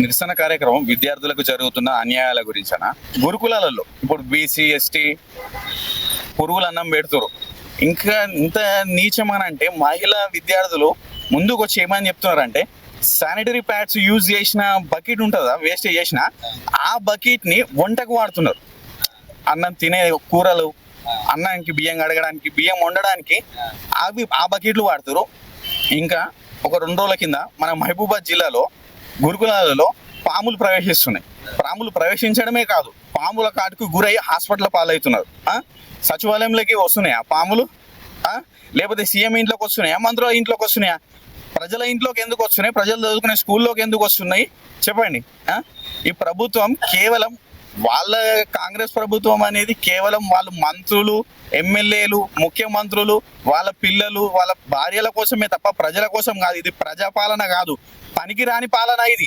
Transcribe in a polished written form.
నిరసన కార్యక్రమం విద్యార్థులకు జరుగుతున్న అన్యాయాల గురించనా? గురుకులాలలో ఇప్పుడు బీసీ ఎస్టీ పురుగులు అన్నం పెడుతురు. ఇంకా ఇంత నీచమనంటే మహిళా విద్యార్థులు ముందుకు వచ్చి ఏమని చెప్తున్నారంటే, శానిటరీ ప్యాడ్స్ యూజ్ చేసిన బకెట్ ఉంటుందా, వేస్ట్ చేసిన ఆ బకెట్ ని వంటకు వాడుతున్నారు. అన్నం తినే కూరలు, అన్నానికి బియ్యం కడగడానికి, బియ్యం వండడానికి అవి ఆ బకెట్లు వాడుతారు. ఇంకా ఒక 2 రోజుల కింద మన మహబూబాద్ జిల్లాలో గురుకులాలలో పాములు ప్రవేశిస్తున్నాయి. పాములు ప్రవేశించడమే కాదు, పాముల కాటుకు గురై హాస్పిటల్ పాలవుతున్నారు. సచివాలయంలోకి వస్తున్నాయా పాములు? లేకపోతే సీఎం ఇంట్లోకి వస్తున్నాయా, మంత్రుల ఇంట్లోకి వస్తున్నాయా? ప్రజల ఇంట్లోకి ఎందుకు వస్తున్నాయి? ప్రజలు చదువుకునే స్కూల్లోకి ఎందుకు వస్తున్నాయి చెప్పండి. ఈ ప్రభుత్వం కేవలం వాళ్ళ కాంగ్రెస్ ప్రభుత్వం అనేది కేవలం వాళ్ళు మంత్రులు, ఎమ్మెల్యేలు, ముఖ్యమంత్రులు, వాళ్ళ పిల్లలు, వాళ్ళ భార్యల కోసమే తప్ప ప్రజల కోసం కాదు. ఇది ప్రజాపాలన కాదు, పనికిరాని పాలన ఇది.